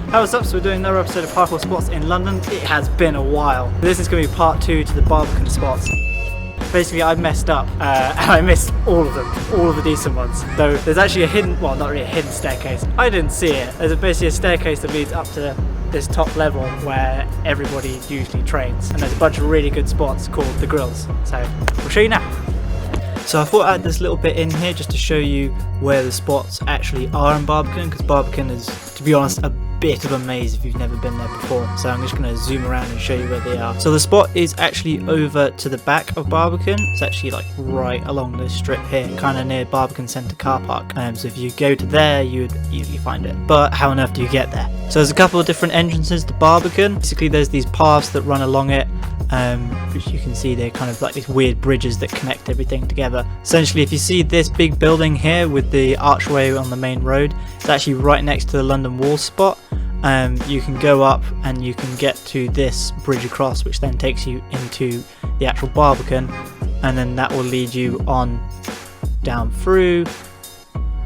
Hey, what's up? So we're doing another episode of Parkour Spots in London. It has been a while. This is going to be part 2 to the Barbican spots. Basically, I messed up and I missed all of them, all of the decent ones. Though there's actually a hidden, well, not really a hidden staircase. I didn't see it. There's basically a staircase that leads up to this top level where everybody usually trains. And there's a bunch of really good spots called the grills. So we'll show you now. So I thought I'd add this little bit in here just to show you where the spots actually are in Barbican, because Barbican is, to be honest, a bit of a maze if you've never been there before. So I'm just going to zoom around and show you where they are. So the spot is actually over to the back of Barbican. It's actually like right along this strip here, kind of near Barbican Centre car park. So if you go to there, you'd easily find it. But how on earth do you get there? So there's a couple of different entrances to Barbican. Basically there's these paths that run along it. Which you can see they're kind of like these weird bridges that connect everything together. Essentially, if you see this big building here with the archway on the main road, it's actually right next to the London Wall spot. You can go up and you can get to this bridge across, which then takes you into the actual Barbican, and then that will lead you on down through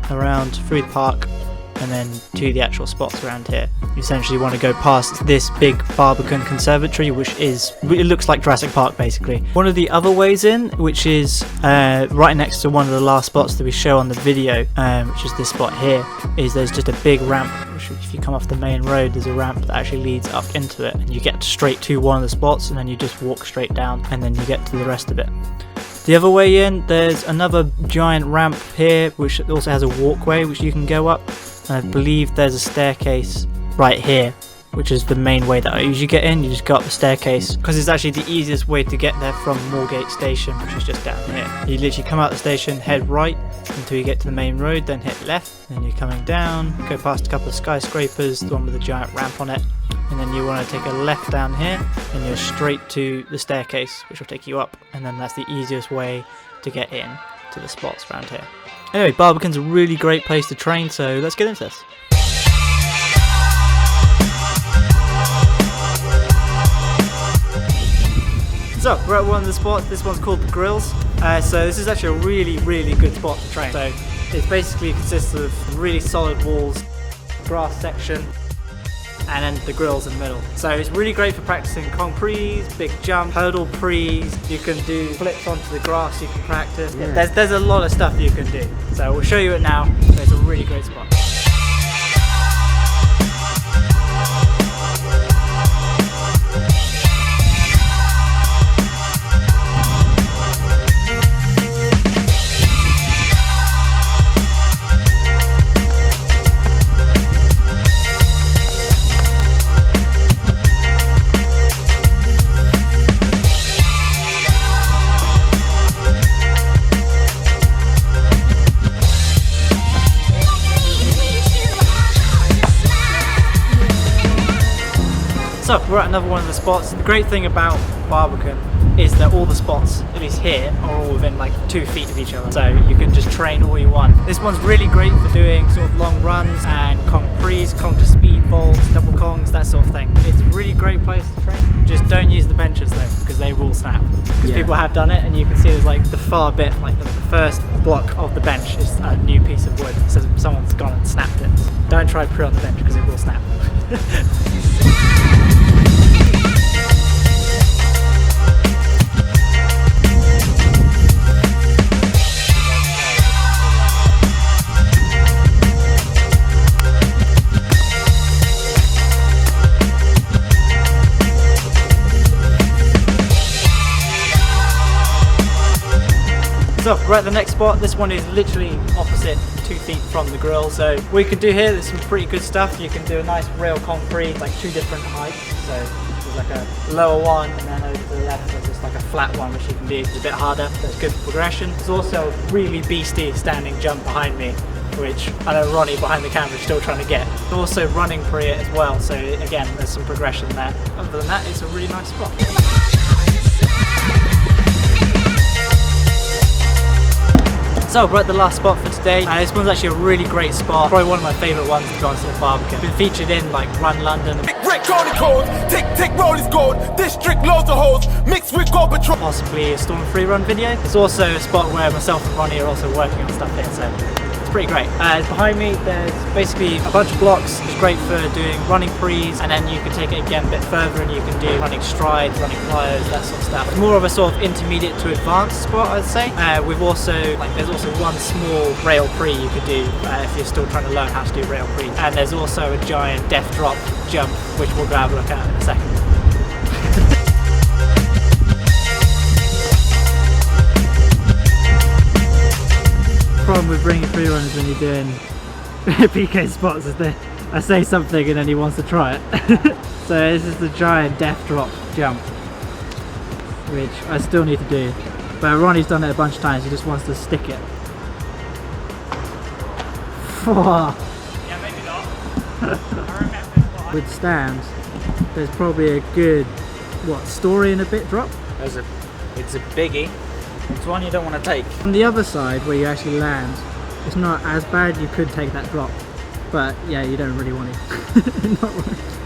around through the park and then to the actual spots around here. You essentially want to go past this big Barbican conservatory, which is, it looks like Jurassic Park basically. One of the other ways in, which is right next to one of the last spots that we show on the video, which is this spot here, is there's just a big ramp, which if you come off the main road, there's a ramp that actually leads up into it, and you get straight to one of the spots, and then you just walk straight down, and then you get to the rest of it. The other way in, there's another giant ramp here, which also has a walkway which you can go up. And I believe there's a staircase right here, which is the main way that I usually get in. You just go up the staircase because it's actually the easiest way to get there from Moorgate Station, which is just down here. You literally come out the station, head right until you get to the main road, then hit left, then you're coming down, go past a couple of skyscrapers, the one with the giant ramp on it, and then you want to take a left down here and you're straight to the staircase, which will take you up, and then that's the easiest way to get in to the spots around here. Anyway, Barbican's a really great place to train, so let's get into this. So we're at one of the spots. This one's called the Grills. So this is actually a really good spot to train. So it basically consists of really solid walls, grass section, and then the grills in the middle. So it's really great for practicing Kong prees, big jump, hurdle prees. You can do flips onto the grass, you can practice. Yeah. There's a lot of stuff you can do. So we'll show you it now. So it's a really great spot. So we're at another one of the spots. The great thing about Barbican is that all the spots, at least here, are all within like 2 feet of each other. So you can just train all you want. This one's really great for doing sort of long runs and Kong prees, Kong to speed vaults, double Kongs, that sort of thing. It's a really great place to train. Just don't use the benches though, because they will snap. Because people have done it, and you can see there's like the far bit, like the first block of the bench is a new piece of wood. So someone's gone and snapped it. Don't try to put it on the bench because it will snap. So we're at the next spot. This one is literally opposite, 2 feet from the grill. So what you can do here, there's some pretty good stuff. You can do a nice rail Kong pre, like 2 different heights. So there's like a lower one, and then over to the left there's just like a flat one, which you can do. It's a bit harder, but it's good progression. There's also a really beastie standing jump behind me, which I know Ronnie behind the camera is still trying to get. There's also running pre it as well. So again, there's some progression there. Other than that, it's a really nice spot. So we're at the last spot for today, and this one's actually a really great spot. Probably one of my favourite ones to be honest at Barbican. Been featured in like Run London. Tick roll is gold. District loads of holes mixed with gold patrol. Possibly a Storm Freerun video. It's also a spot where myself and Ronnie are also working on stuff here, so it's pretty great. Behind me there's basically a bunch of blocks. It's great for doing running prees, and then you can take it again a bit further and you can do running strides, running plyos, that sort of stuff. It's more of a sort of intermediate to advanced spot, I'd say. We've also, there's also one small rail pre you could do if you're still trying to learn how to do rail pre. And there's also a giant death drop jump, which we'll go have a look at in a second. Problem with bringing free runners when you're doing PK spots is that I say something and then he wants to try it. So this is the giant death drop jump, which I still need to do, but Ronnie's done it a bunch of times. He just wants to stick it. Yeah, maybe not. With stands, there's probably a good story and a bit drop. It's a biggie. It's one you don't want to take. On the other side, where you actually land, it's not as bad. You could take that drop, but yeah, you don't really want it.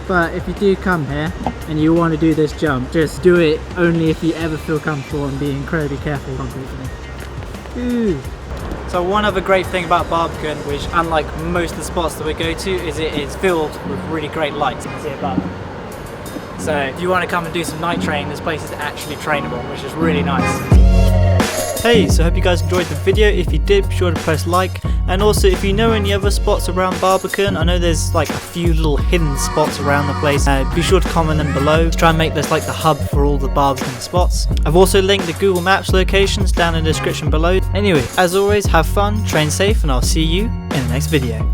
But if you do come here and you want to do this jump, just do it only if you ever feel comfortable, and be incredibly careful, unfortunately. Ooh. So one other great thing about Barbican, which unlike most of the spots that we go to, is it is filled with really great lights. You can see above. So if you want to come and do some night training, this place is actually trainable, which is really nice. Hey, so I hope you guys enjoyed the video. If you did, be sure to press like, and also if you know any other spots around Barbican, I know there's like a few little hidden spots around the place, be sure to comment them below. Let's try and make this like the hub for all the Barbican spots. I've also linked the Google Maps locations down in the description below. Anyway, as always, have fun, train safe, and I'll see you in the next video.